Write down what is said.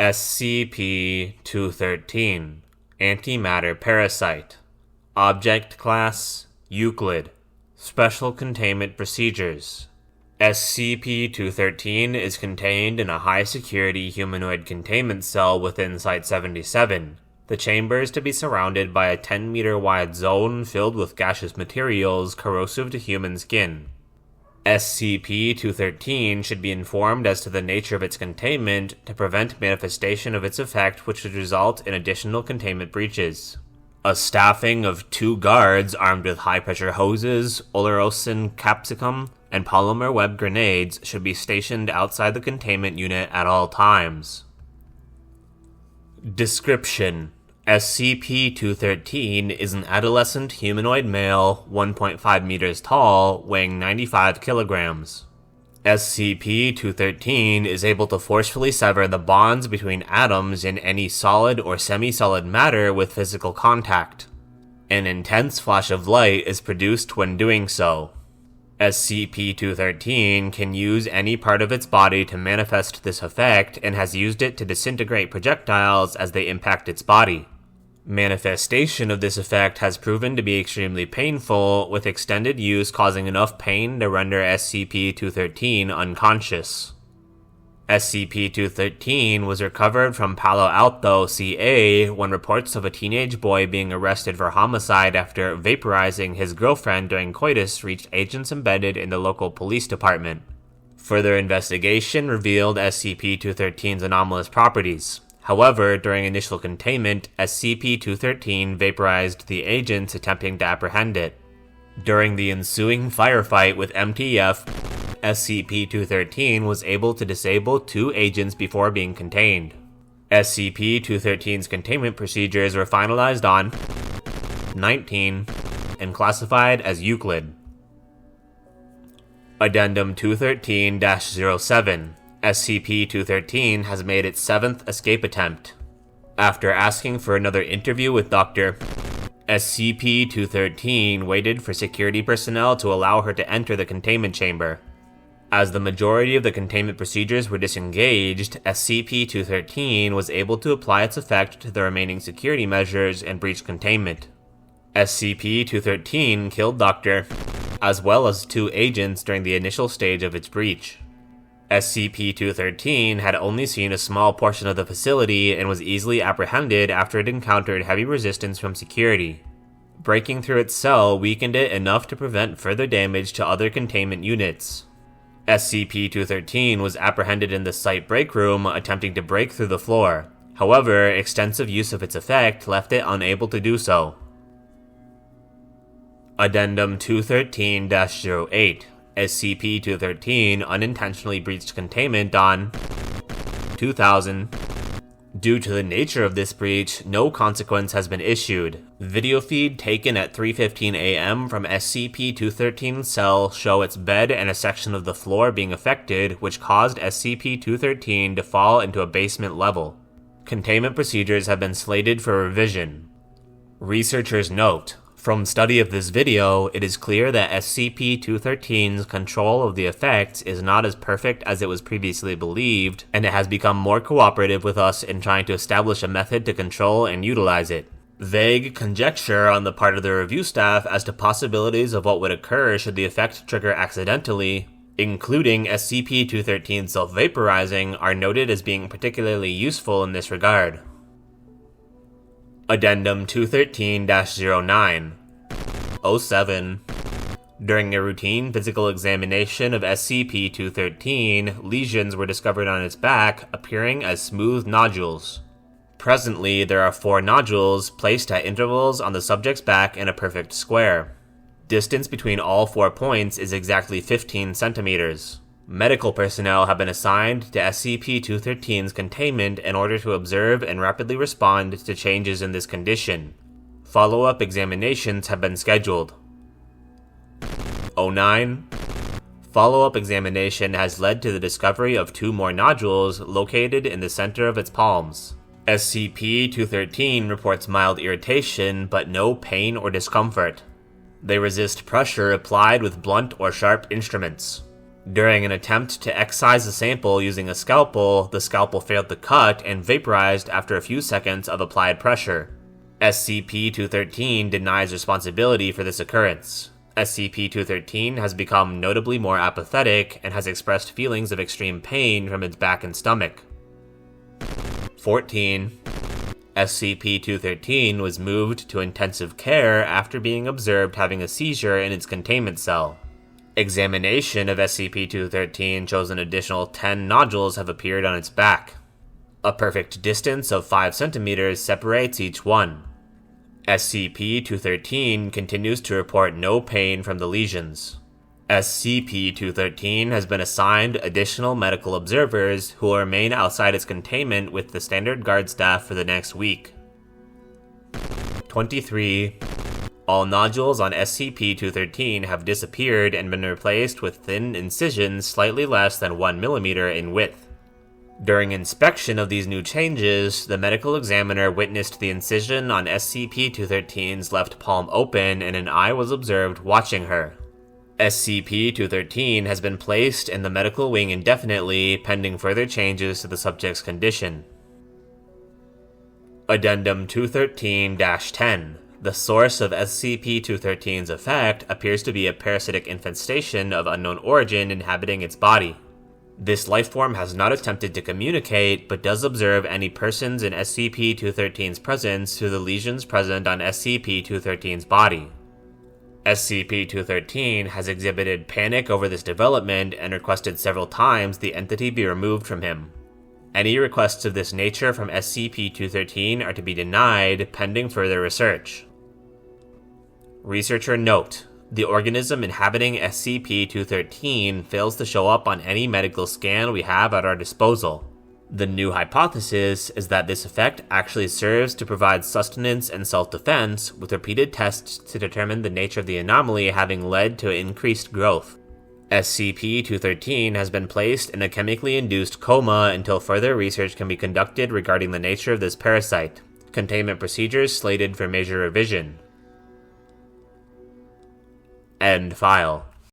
SCP-213 Antimatter Parasite. Object Class Euclid. Special Containment Procedures. SCP-213 is contained in a high-security humanoid containment cell within Site-77. The chamber is to be surrounded by a 10-meter-wide zone filled with gaseous materials corrosive to human skin. SCP-213 should be informed as to the nature of its containment to prevent manifestation of its effect, which would result in additional containment breaches. A staffing of 2 guards armed with high-pressure hoses, olorosin capsicum, and polymer web grenades should be stationed outside the containment unit at all times. Description: SCP-213 is an adolescent humanoid male, 1.5 meters tall, weighing 95 kilograms. SCP-213 is able to forcefully sever the bonds between atoms in any solid or semi-solid matter with physical contact. An intense flash of light is produced when doing so. SCP-213 can use any part of its body to manifest this effect and has used it to disintegrate projectiles as they impact its body. Manifestation of this effect has proven to be extremely painful, with extended use causing enough pain to render SCP-213 unconscious. SCP-213 was recovered from Palo Alto, CA, when reports of a teenage boy being arrested for homicide after vaporizing his girlfriend during coitus reached agents embedded in the local police department. Further investigation revealed SCP-213's anomalous properties. However, during initial containment, SCP-213 vaporized the agents attempting to apprehend it. During the ensuing firefight with MTF, SCP-213 was able to disable 2 agents before being contained. SCP-213's containment procedures were finalized on 19 and classified as Euclid. Addendum 213-07. SCP-213 has made its 7th escape attempt. After asking for another interview with Dr. SCP-213 waited for security personnel to allow her to enter the containment chamber. As the majority of the containment procedures were disengaged, SCP-213 was able to apply its effect to the remaining security measures and breach containment. SCP-213 killed Dr. as well as 2 agents during the initial stage of its breach. SCP-213 had only seen a small portion of the facility and was easily apprehended after it encountered heavy resistance from security. Breaking through its cell weakened it enough to prevent further damage to other containment units. SCP-213 was apprehended in the site break room, attempting to break through the floor. However, extensive use of its effect left it unable to do so. Addendum 213-08. SCP-213 unintentionally breached containment on 2000. Due to the nature of this breach, no consequence has been issued. Video feed taken at 3:15 a.m. from SCP-213's cell show its bed and a section of the floor being affected, which caused SCP-213 to fall into a basement level. Containment procedures have been slated for revision. Researchers note: from study of this video, it is clear that SCP-213's control of the effects is not as perfect as it was previously believed, and it has become more cooperative with us in trying to establish a method to control and utilize it. Vague conjecture on the part of the review staff as to possibilities of what would occur should the effect trigger accidentally, including SCP-213 self-vaporizing, are noted as being particularly useful in this regard. Addendum 213-09. 07. During a routine physical examination of SCP-213, lesions were discovered on its back, appearing as smooth nodules. Presently, there are 4 nodules placed at intervals on the subject's back in a perfect square. Distance between all 4 points is exactly 15 centimeters. Medical personnel have been assigned to SCP-213's containment in order to observe and rapidly respond to changes in this condition. Follow-up examinations have been scheduled. 09. Follow-up examination has led to the discovery of 2 more nodules located in the center of its palms. SCP-213 reports mild irritation, but no pain or discomfort. They resist pressure applied with blunt or sharp instruments. During an attempt to excise the sample using a scalpel, the scalpel failed to cut and vaporized after a few seconds of applied pressure. SCP-213 denies responsibility for this occurrence. SCP-213 has become notably more apathetic and has expressed feelings of extreme pain from its back and stomach. 14. SCP-213 was moved to intensive care after being observed having a seizure in its containment cell. Examination of SCP-213 shows an additional 10 nodules have appeared on its back. A perfect distance of 5 centimeters separates each one. SCP-213 continues to report no pain from the lesions. SCP-213 has been assigned additional medical observers who will remain outside its containment with the standard guard staff for the next week. 23. All nodules on SCP-213 have disappeared and been replaced with thin incisions slightly less than 1 mm in width. During inspection of these new changes, the medical examiner witnessed the incision on SCP-213's left palm open and an eye was observed watching her. SCP-213 has been placed in the medical wing indefinitely, pending further changes to the subject's condition. Addendum 213-10. The source of SCP-213's effect appears to be a parasitic infestation of unknown origin inhabiting its body. This lifeform has not attempted to communicate, but does observe any persons in SCP-213's presence through the lesions present on SCP-213's body. SCP-213 has exhibited panic over this development and requested several times the entity be removed from him. Any requests of this nature from SCP-213 are to be denied, pending further research. Researcher note: the organism inhabiting SCP-213 fails to show up on any medical scan we have at our disposal. The new hypothesis is that this effect actually serves to provide sustenance and self-defense, with repeated tests to determine the nature of the anomaly having led to increased growth. SCP-213 has been placed in a chemically induced coma until further research can be conducted regarding the nature of this parasite. Containment procedures slated for major revision. End file.